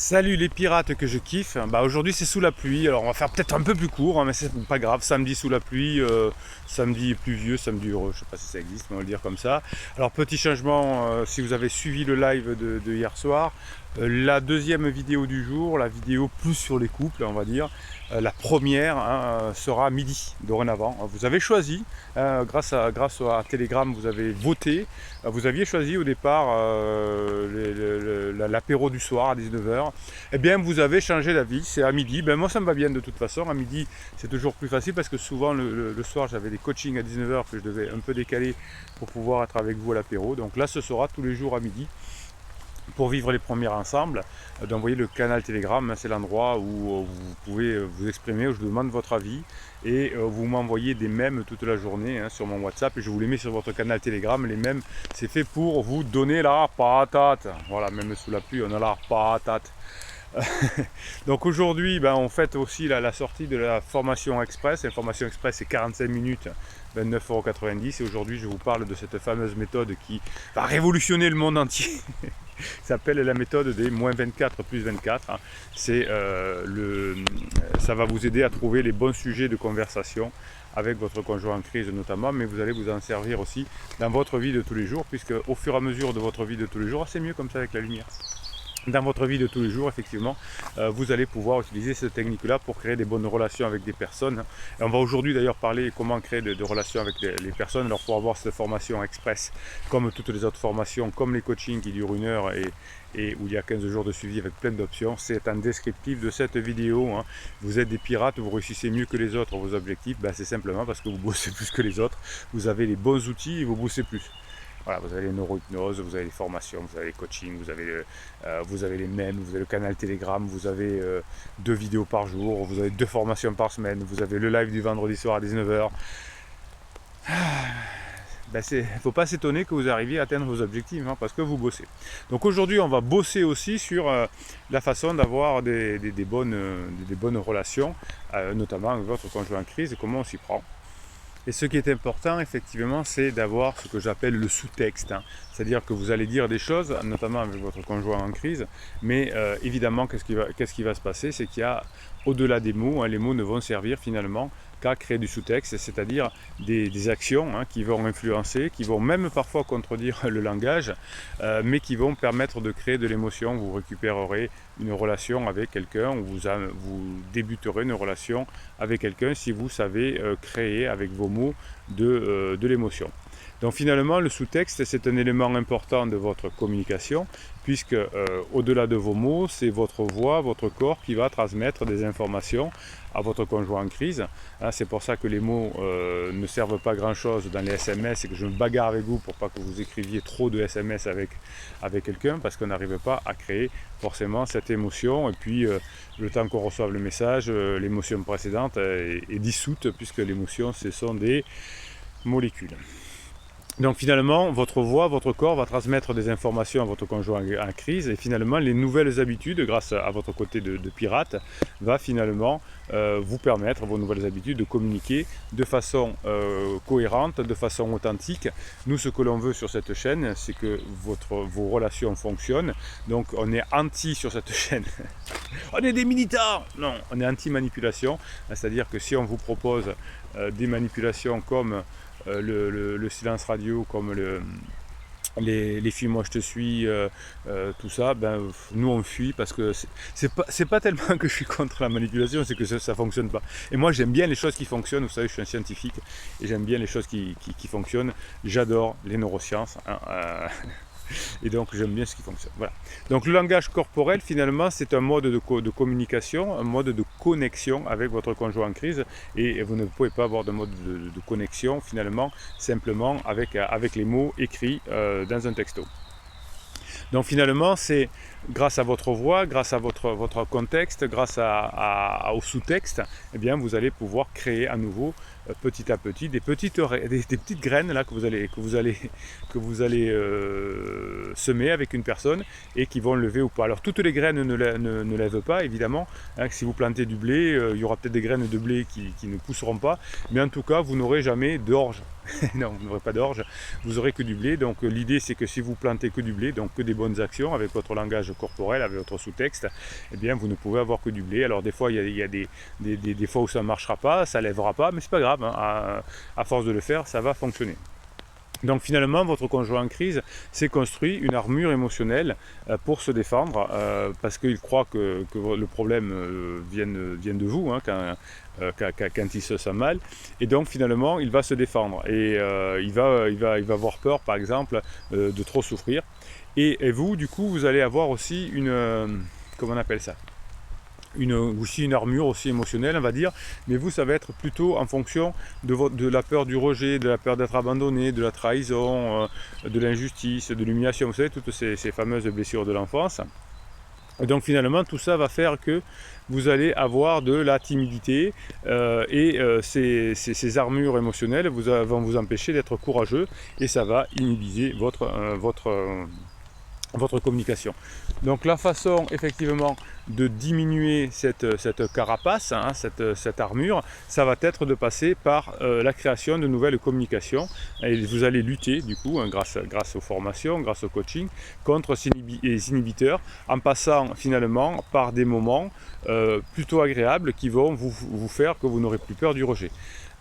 Salut les pirates que je kiffe. Aujourd'hui c'est sous la pluie, alors on va faire peut-être un peu plus court, hein, mais c'est pas grave. Samedi sous la pluie, samedi pluvieux, samedi heureux, je sais pas si ça existe, mais on va le dire comme ça. Alors petit changement, si vous avez suivi le live de hier soir, la deuxième vidéo du jour, la vidéo plus sur les couples, on va dire, la première sera à midi dorénavant. Vous avez choisi, grâce à Telegram, vous avez voté. Vous aviez choisi au départ l'apéro du soir à 19h. Eh bien, vous avez changé d'avis, c'est à midi. Ben, moi, ça me va bien de toute façon. À midi, c'est toujours plus facile parce que souvent, le soir, j'avais des coachings à 19h que je devais un peu décaler pour pouvoir être avec vous à l'apéro. Donc là, ce sera tous les jours à midi. Pour vivre les premières ensemble, d'envoyer le canal Telegram, c'est l'endroit où vous pouvez vous exprimer, où je demande votre avis et vous m'envoyez des mèmes toute la journée sur mon WhatsApp et je vous les mets sur votre canal Telegram. Les mèmes, c'est fait pour vous donner la patate. Voilà, même sous la pluie, on a la patate. Donc aujourd'hui, on fête aussi la sortie de la formation express. La formation express, c'est 45 minutes, 29,90 €. Et aujourd'hui, je vous parle de cette fameuse méthode qui va révolutionner le monde entier. Ça s'appelle la méthode des moins 24 plus 24. Ça va vous aider à trouver les bons sujets de conversation avec votre conjoint en crise notamment, mais vous allez vous en servir aussi dans votre vie de tous les jours, puisque au fur et à mesure de votre vie de tous les jours, c'est mieux comme ça avec la lumière. Dans votre vie de tous les jours, effectivement, vous allez pouvoir utiliser cette technique-là pour créer des bonnes relations avec des personnes. Et on va aujourd'hui d'ailleurs parler comment créer de relations avec les personnes. Alors pour avoir cette formation express, comme toutes les autres formations, comme les coachings qui durent 1 heure et où il y a 15 jours de suivi avec plein d'options, c'est un descriptif de cette vidéo. Vous êtes des pirates, vous réussissez mieux que les autres vos objectifs, c'est simplement parce que vous bossez plus que les autres, vous avez les bons outils et vous bossez plus. Voilà, vous avez les neurohypnoses, vous avez les formations, vous avez les coachings, vous avez les mèmes, vous avez le canal Telegram, vous avez 2 vidéos par jour, vous avez 2 formations par semaine, vous avez le live du vendredi soir à 19h. Il ne faut pas s'étonner que vous arriviez à atteindre vos objectifs parce que vous bossez. Donc aujourd'hui, on va bosser aussi sur la façon d'avoir des bonnes relations, notamment avec votre conjoint en crise et comment on s'y prend. Et ce qui est important, effectivement, c'est d'avoir ce que j'appelle le sous-texte. C'est-à-dire que vous allez dire des choses, notamment avec votre conjoint en crise, mais évidemment, qu'est-ce qui va se passer? C'est qu'il y a, au-delà des mots, les mots ne vont servir finalement qu'à créer du sous-texte, c'est-à-dire des actions qui vont influencer, qui vont même parfois contredire le langage, mais qui vont permettre de créer de l'émotion. Vous récupérerez une relation avec quelqu'un, ou vous débuterez une relation avec quelqu'un si vous savez créer avec vos mots de l'émotion. Donc finalement, le sous-texte, c'est un élément important de votre communication, puisque au-delà de vos mots, c'est votre voix, votre corps qui va transmettre des informations à votre conjoint en crise. C'est pour ça que les mots ne servent pas grand-chose dans les SMS et que je me bagarre avec vous pour pas que vous écriviez trop de SMS avec quelqu'un, parce qu'on n'arrive pas à créer forcément cette émotion. Et puis, le temps qu'on reçoive le message, l'émotion précédente est dissoute, puisque l'émotion, ce sont des molécules. Donc finalement, votre voix, votre corps va transmettre des informations à votre conjoint en crise, et finalement les nouvelles habitudes, grâce à votre côté de pirate, va finalement vous permettre, vos nouvelles habitudes, de communiquer de façon cohérente, de façon authentique. Nous, ce que l'on veut sur cette chaîne, c'est que vos relations fonctionnent. Donc on est anti sur cette chaîne. On est des militants! Non, on est anti-manipulation, c'est-à-dire que si on vous propose des manipulations comme le silence radio, comme les films Moi je te suis, tout ça, nous on fuit, parce que c'est pas tellement que je suis contre la manipulation, c'est que ça fonctionne pas. Et moi j'aime bien les choses qui fonctionnent, vous savez, je suis un scientifique et j'aime bien les choses qui fonctionnent. J'adore les neurosciences. Et donc j'aime bien ce qui fonctionne. Voilà. Donc le langage corporel, finalement, c'est un mode de communication, un mode de connexion avec votre conjoint en crise, et vous ne pouvez pas avoir de mode de connexion finalement simplement avec les mots écrits dans un texto. Donc finalement, c'est grâce à votre voix, grâce à votre contexte, grâce au sous-texte, vous allez pouvoir créer à nouveau petit à petit des petites graines là que vous allez semer avec une personne et qui vont lever ou pas. Alors toutes les graines ne lèvent pas évidemment, hein, si vous plantez du blé, il y aura peut-être des graines de blé qui ne pousseront pas, mais en tout cas vous n'aurez jamais d'orge. Non, vous n'aurez pas d'orge, vous aurez que du blé. Donc l'idée c'est que si vous plantez que du blé, donc que des bonnes actions avec votre langage corporel, avec votre sous-texte, eh bien vous ne pouvez avoir que du blé. Alors des fois il y a des fois où ça ne marchera pas, ça ne lèvera pas, mais c'est pas grave, hein. À force de le faire, ça va fonctionner. Donc finalement, votre conjoint en crise s'est construit une armure émotionnelle pour se défendre, parce qu'il croit que le problème vienne de vous, hein, quand il se sent mal. Et donc finalement, il va se défendre. Et il va avoir peur, par exemple, de trop souffrir. Et vous, du coup, vous allez avoir aussi une... comment on appelle ça ? Une armure aussi émotionnelle, on va dire, mais vous, ça va être plutôt en fonction de la peur du rejet, de la peur d'être abandonné, de la trahison, de l'injustice, de l'humiliation, vous savez, toutes ces fameuses blessures de l'enfance. Et donc finalement, tout ça va faire que vous allez avoir de la timidité ces armures émotionnelles vont vous empêcher d'être courageux et ça va inhiber votre communication. Donc la façon effectivement de diminuer cette carapace, hein, cette armure, ça va être de passer par la création de nouvelles communications. Et vous allez lutter du coup, hein, grâce aux formations, grâce au coaching, contre les inhibiteurs, en passant finalement par des moments plutôt agréables qui vont vous faire que vous n'aurez plus peur du rejet.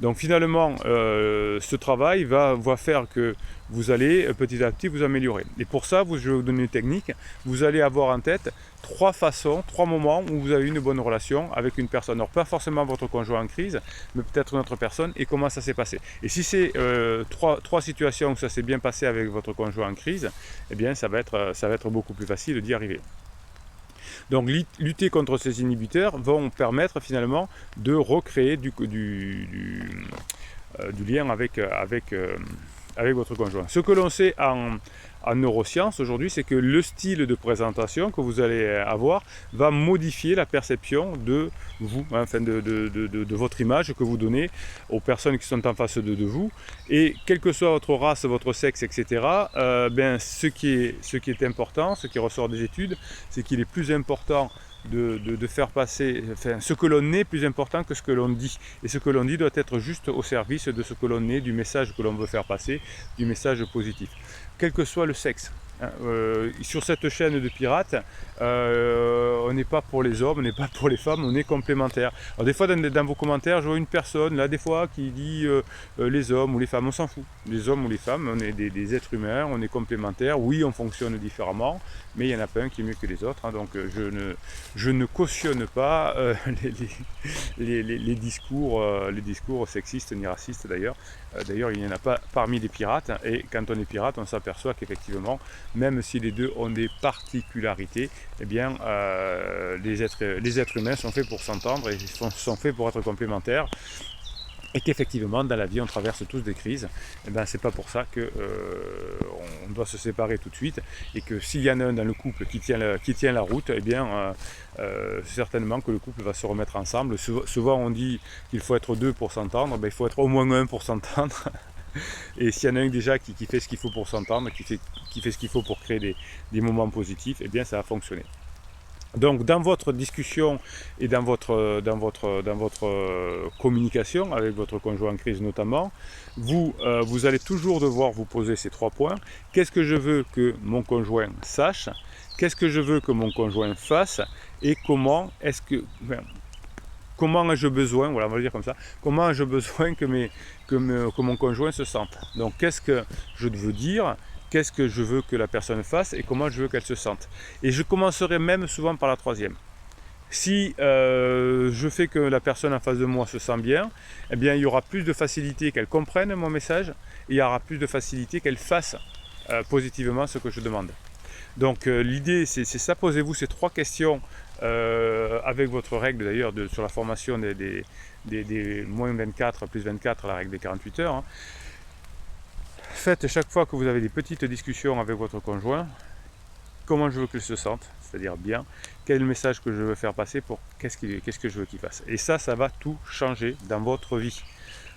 Donc finalement, ce travail va faire que vous allez petit à petit vous améliorer. Et pour ça, je vais vous donner une technique. Vous allez avoir en tête 3 façons, 3 moments où vous avez une bonne relation avec une personne. Alors pas forcément votre conjoint en crise, mais peut-être une autre personne et comment ça s'est passé. Et si c'est 3 situations où ça s'est bien passé avec votre conjoint en crise, eh bien ça va être beaucoup plus facile d'y arriver. Donc lutter contre ces inhibiteurs vont permettre finalement de recréer du lien avec votre conjoint. Ce que l'on sait en neurosciences aujourd'hui, c'est que le style de présentation que vous allez avoir va modifier la perception de vous, hein, enfin de votre image que vous donnez aux personnes qui sont en face de vous. Et quelle que soit votre race, votre sexe, etc., ce qui est important, ce qui ressort des études, c'est qu'il est plus important de faire passer, enfin, ce que l'on est plus important que ce que l'on dit. Et ce que l'on dit doit être juste au service de ce que l'on est, du message que l'on veut faire passer, du message positif. Quel que soit le sexe. Sur cette chaîne de pirates, on n'est pas pour les hommes, on n'est pas pour les femmes, on est complémentaires. Alors des fois dans vos commentaires, je vois une personne là des fois qui dit les hommes ou les femmes, on s'en fout. Les hommes ou les femmes, on est des êtres humains, on est complémentaires. Oui, on fonctionne différemment, mais il n'y en a pas un qui est mieux que les autres. Hein, donc je ne cautionne pas les discours sexistes ni racistes d'ailleurs. D'ailleurs, il n'y en a pas parmi les pirates. Et quand on est pirate, on s'aperçoit qu'effectivement, même si les deux ont des particularités, eh bien, les êtres humains sont faits pour s'entendre et sont faits pour être complémentaires. Et qu'effectivement, dans la vie, on traverse tous des crises. Et ben, c'est pas pour ça qu'on doit se séparer tout de suite. Et que s'il y en a un dans le couple qui tient la route, eh bien, certainement que le couple va se remettre ensemble. Souvent, on dit qu'il faut être 2 pour s'entendre. Ben, il faut être au moins 1 pour s'entendre. Et s'il y en a un déjà qui fait ce qu'il faut pour s'entendre, qui fait ce qu'il faut pour créer des moments positifs, eh bien, ça va fonctionner. Donc dans votre discussion et dans votre communication avec votre conjoint en crise notamment, vous allez toujours devoir vous poser ces 3 points. Qu'est-ce que je veux que mon conjoint sache? Qu'est-ce que je veux que mon conjoint fasse? Et comment ai-je besoin, voilà, on va le dire comme ça, comment ai-je besoin que mon conjoint se sente? Donc qu'est-ce que je veux dire? Qu'est-ce que je veux que la personne fasse et comment je veux qu'elle se sente. Et je commencerai même souvent par la 3e. Si je fais que la personne en face de moi se sent bien, eh bien il y aura plus de facilité qu'elle comprenne mon message et il y aura plus de facilité qu'elle fasse positivement ce que je demande. Donc l'idée c'est ça, posez-vous ces 3 questions avec votre règle d'ailleurs sur la formation des moins 24 plus 24, la règle des 48 heures. Hein. Faites chaque fois que vous avez des petites discussions avec votre conjoint, comment je veux qu'il se sente, c'est-à-dire bien, quel est le message que je veux faire passer pour qu'est-ce que je veux qu'il fasse. Et ça va tout changer dans votre vie.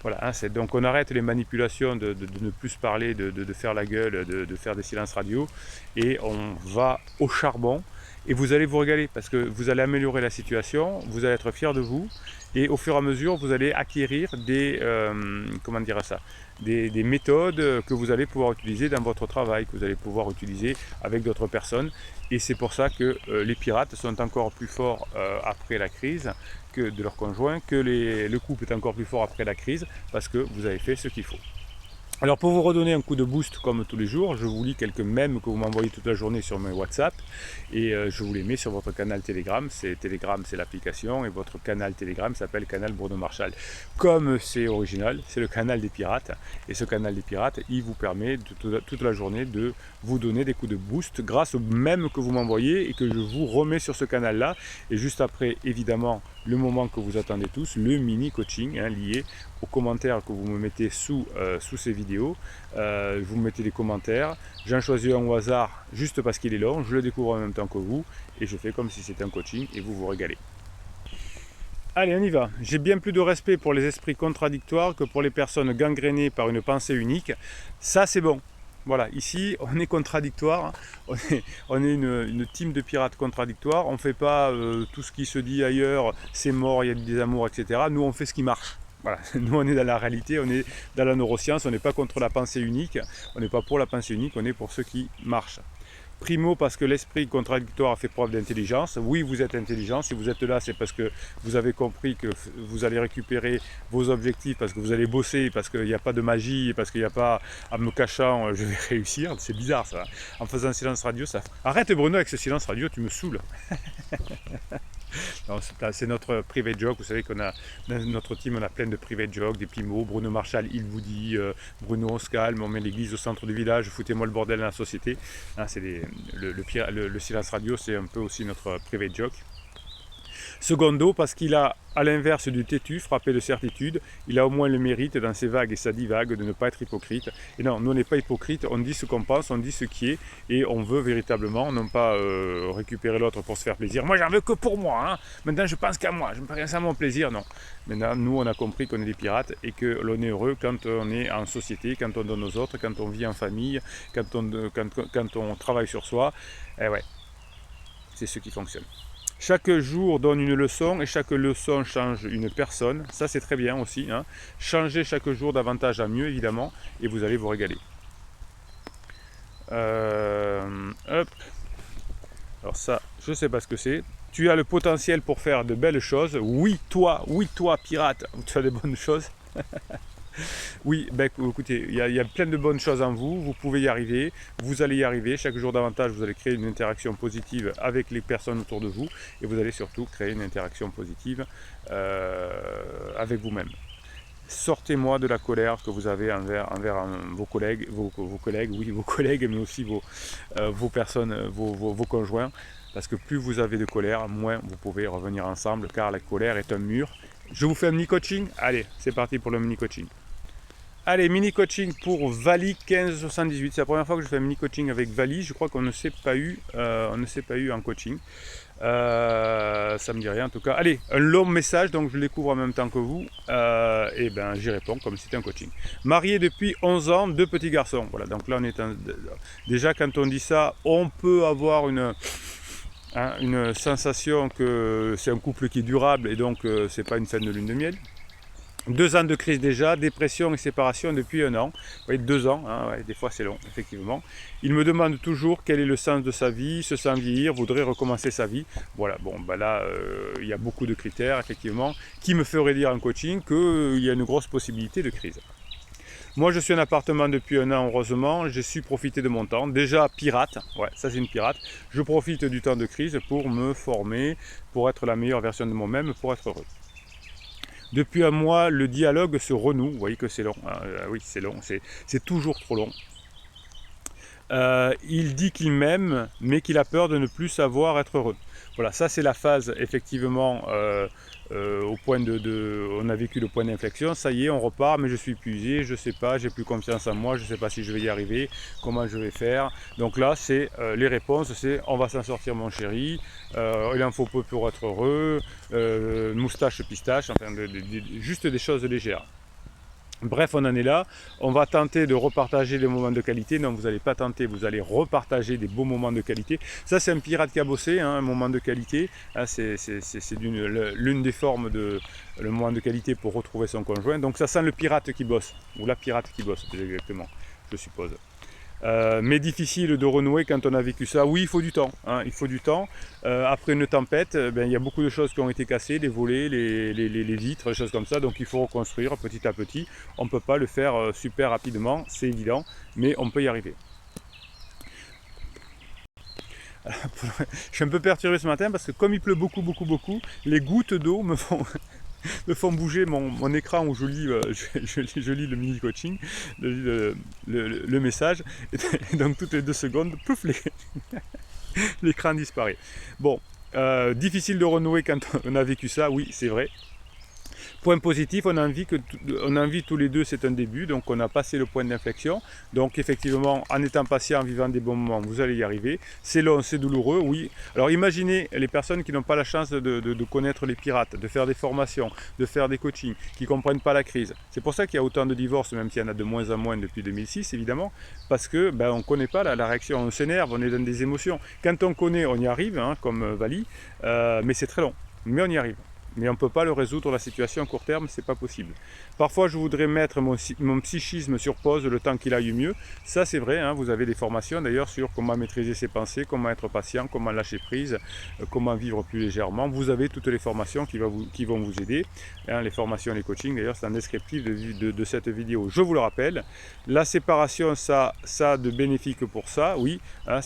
Voilà, hein, donc on arrête les manipulations de ne plus se parler, de faire la gueule, de faire des silences radio, et on va au charbon. Et vous allez vous régaler parce que vous allez améliorer la situation, vous allez être fier de vous, et au fur et à mesure vous allez acquérir comment dire ça, des méthodes que vous allez pouvoir utiliser dans votre travail, que vous allez pouvoir utiliser avec d'autres personnes. Et c'est pour ça que les pirates sont encore plus forts après la crise que de leur conjoint, que le couple est encore plus fort après la crise, parce que vous avez fait ce qu'il faut. Alors pour vous redonner un coup de boost comme tous les jours, je vous lis quelques mèmes que vous m'envoyez toute la journée sur mes WhatsApp, et je vous les mets sur votre canal Telegram. Telegram, c'est l'application, et votre canal Telegram s'appelle Canal Bruno Marchal. Comme c'est original, c'est le canal des pirates, et ce canal des pirates, il vous permet toute la journée de vous donner des coups de boost grâce aux mèmes que vous m'envoyez et que je vous remets sur ce canal-là. Et juste après, évidemment, le moment que vous attendez tous, le mini coaching lié aux commentaires que vous me mettez sous ces vidéos. Vous me mettez des commentaires, j'en choisis un au hasard juste parce qu'il est long, je le découvre en même temps que vous, et je fais comme si c'était un coaching, et vous vous régalez. Allez, on y va. J'ai bien plus de respect pour les esprits contradictoires que pour les personnes gangrénées par une pensée unique. Ça, c'est bon. Voilà, ici, on est contradictoire, on est une team de pirates contradictoires, on ne fait pas tout ce qui se dit ailleurs, c'est mort, il y a des amours, etc. Nous, on fait ce qui marche. Voilà, nous, on est dans la réalité, on est dans la neuroscience, on n'est pas contre la pensée unique, on n'est pas pour la pensée unique, on est pour ce qui marche. Primo, parce que l'esprit contradictoire a fait preuve d'intelligence. Oui, vous êtes intelligent. Si vous êtes là, c'est parce que vous avez compris que vous allez récupérer vos objectifs, parce que vous allez bosser, parce qu'il n'y a pas de magie, parce qu'il n'y a pas en me cachant, je vais réussir. C'est bizarre ça. En faisant silence radio, ça... Arrête Bruno avec ce silence radio, tu me saoules. C'est notre private joke. Vous savez qu'on a dans notre team, on a plein de private jokes, des petits mots. Bruno Marchal, il vous dit, Bruno on se calme, on met l'église au centre du village, foutez-moi le bordel dans la société. Hein, c'est le silence radio, c'est un peu aussi notre private joke. Secondo, parce qu'il a, à l'inverse du têtu, frappé de certitude, il a au moins le mérite, dans ses vagues et sa divague, de ne pas être hypocrite. Et non, nous on n'est pas hypocrite, on dit ce qu'on pense, on dit ce qui est, et on veut véritablement, non pas récupérer l'autre pour se faire plaisir. Moi j'en veux que pour moi, hein. Maintenant je pense qu'à moi, je me pense à mon plaisir, non. Maintenant, nous on a compris qu'on est des pirates, et que l'on est heureux quand on est en société, quand on donne aux autres, quand on vit en famille, quand on travaille sur soi. Et ouais, c'est ce qui fonctionne. Chaque jour donne une leçon et chaque leçon change une personne. Ça, c'est très bien aussi. Hein. Changez chaque jour davantage à mieux, évidemment, et vous allez vous régaler. Hop. Alors ça, je ne sais pas ce que c'est. Tu as le potentiel pour faire de belles choses. Oui, toi, pirate, tu as de bonnes choses. Oui, ben, écoutez, il y a plein de bonnes choses en vous, vous pouvez y arriver, vous allez y arriver, chaque jour davantage vous allez créer une interaction positive avec les personnes autour de vous, et vous allez surtout créer une interaction positive avec vous-même. Sortez-moi de la colère que vous avez envers vos collègues, mais aussi vos personnes, vos conjoints, parce que plus vous avez de colère, moins vous pouvez revenir ensemble, car la colère est un mur. Je vous fais un mini coaching. Allez, c'est parti pour le mini coaching. Allez, mini coaching pour Vali 1578. C'est la première fois que je fais un mini coaching avec Vali. Je crois qu'on ne s'est pas eu, en coaching. Ça me dit rien en tout cas. Allez, un long message, donc je le découvre en même temps que vous. Et ben j'y réponds comme si c'était un coaching. Marié depuis 11 ans, 2 petits garçons. Voilà, donc là on est déjà quand on dit ça, on peut avoir une sensation que c'est un couple qui est durable et donc c'est pas une scène de lune de miel. 2 ans de crise déjà, dépression et séparation depuis 1 an. Vous voyez, 2 ans, hein, ouais, des fois c'est long, effectivement. Il me demande toujours quel est le sens de sa vie, se sent vieillir, voudrait recommencer sa vie. Voilà, bon, bah là, il y a beaucoup de critères, effectivement, qui me feraient dire en coaching qu'il y a une grosse possibilité de crise. Moi, je suis en appartement depuis 1 an, heureusement. J'ai su profiter de mon temps. Déjà pirate, ouais, ça c'est une pirate. Je profite du temps de crise pour me former, pour être la meilleure version de moi-même, pour être heureux. Depuis 1 mois, le dialogue se renoue. Vous voyez que c'est long. Oui, c'est long. C'est toujours trop long. Il dit qu'il m'aime, mais qu'il a peur de ne plus savoir être heureux. Voilà, ça c'est la phase, effectivement, au point on a vécu le point d'inflexion. Ça y est, on repart, mais je suis épuisé, je ne sais pas, j'ai plus confiance en moi, je ne sais pas si je vais y arriver, comment je vais faire. Donc là, c'est les réponses, c'est on va s'en sortir mon chéri, il en faut peu pour être heureux, moustache, pistache, enfin, juste des choses légères. Bref, on en est là. On va tenter de repartager des moments de qualité. Non, vous n'allez pas tenter, vous allez repartager des beaux moments de qualité. Ça, c'est un pirate qui a bossé, hein, un moment de qualité. Hein, c'est l'une des formes de le moment de qualité pour retrouver son conjoint. Donc ça sent le pirate qui bosse, ou la pirate qui bosse, plus exactement, je suppose. Mais difficile de renouer quand on a vécu ça. Oui, il faut du temps. Hein, il faut du temps. Après une tempête, ben, il y a beaucoup de choses qui ont été cassées, les volets, les vitres, des choses comme ça. Donc il faut reconstruire petit à petit. On ne peut pas le faire super rapidement, c'est évident, mais on peut y arriver. Je suis un peu perturbé ce matin parce que comme il pleut beaucoup, les gouttes d'eau me font bouger mon écran où je lis, je lis le mini coaching, le message, et donc toutes les 2 secondes, pouf, l'écran disparaît. Bon, difficile de renouer quand on a vécu ça, oui, c'est vrai. Point positif, on a envie tous les deux, c'est un début, donc on a passé le point d'inflexion. Donc effectivement, en étant patient, en vivant des bons moments, vous allez y arriver. C'est long, c'est douloureux, oui. Alors imaginez les personnes qui n'ont pas la chance de connaître les pirates, de faire des formations, de faire des coachings, qui ne comprennent pas la crise. C'est pour ça qu'il y a autant de divorces, même s'il y en a de moins en moins depuis 2006, évidemment, parce que on ne connaît pas la réaction, on s'énerve, on est dans des émotions. Quand on connaît, on y arrive, hein, comme Vali, mais c'est très long, mais on y arrive. Mais on ne peut pas le résoudre, la situation à court terme, c'est pas possible. Parfois, je voudrais mettre mon psychisme sur pause le temps qu'il aille mieux. Ça, c'est vrai, hein, vous avez des formations d'ailleurs sur comment maîtriser ses pensées, comment être patient, comment lâcher prise, comment vivre plus légèrement. Vous avez toutes les formations qui vont vous aider. Hein, les formations, les coachings, d'ailleurs, c'est un descriptif de cette vidéo. Je vous le rappelle, la séparation, ça a de bénéfiques pour ça, oui. Hein,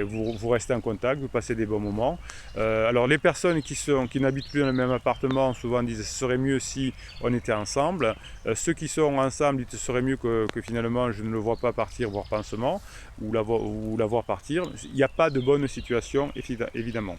vous restez en contact, vous passez des bons moments. Alors, les personnes qui n'habitent plus dans le même appartement, souvent disent que ce serait mieux si on était ensemble. Ceux qui sont ensemble disent que ce serait mieux que finalement je ne le vois pas partir, voire pansement, ou la voir partir. Il n'y a pas de bonne situation, évidemment.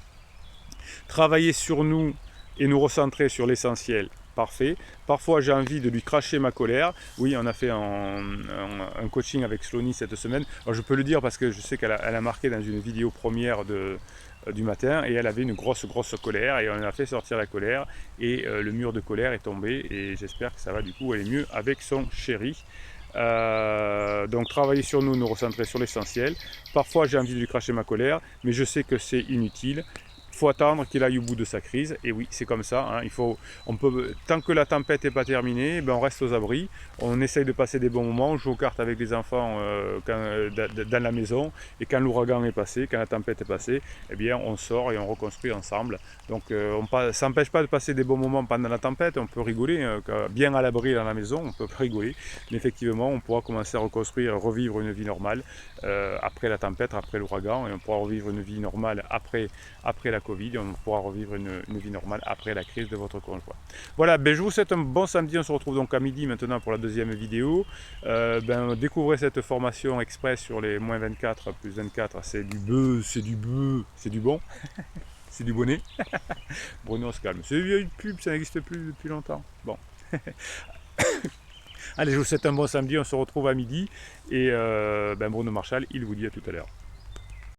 Travailler sur nous et nous recentrer sur l'essentiel, parfait. Parfois j'ai envie de lui cracher ma colère. Oui, on a fait un coaching avec Slony cette semaine. Alors, je peux le dire parce que je sais qu'elle a marqué dans une vidéo première du matin, et elle avait une grosse colère, et on a fait sortir la colère, et le mur de colère est tombé, et j'espère que ça va du coup aller mieux avec son chéri. Donc travailler sur nous, nous recentrer sur l'essentiel. Parfois j'ai envie de lui cracher ma colère, mais je sais que c'est inutile. Il faut attendre qu'il aille au bout de sa crise, et oui, c'est comme ça, hein. Tant que la tempête n'est pas terminée, on reste aux abris, on essaye de passer des bons moments, on joue aux cartes avec les enfants dans la maison, et quand l'ouragan est passé, quand la tempête est passée, on sort et on reconstruit ensemble. Donc ça n'empêche pas de passer des bons moments pendant la tempête, on peut rigoler, bien à l'abri dans la maison, on peut rigoler, mais effectivement, on pourra commencer à reconstruire, revivre une vie normale après la tempête, après l'ouragan, et on pourra revivre une vie normale après la Covid, on pourra revivre une vie normale après la crise de votre conjoint. Voilà, je vous souhaite un bon samedi, on se retrouve donc à midi maintenant pour la deuxième vidéo. Découvrez cette formation express sur les moins 24, plus 24, c'est du buzz, c'est du bon, c'est du bonnet. Bruno se calme, c'est une vieille pub, ça n'existe plus depuis longtemps. Bon. Allez, je vous souhaite un bon samedi, on se retrouve à midi, et Bruno Marchal, il vous dit à tout à l'heure.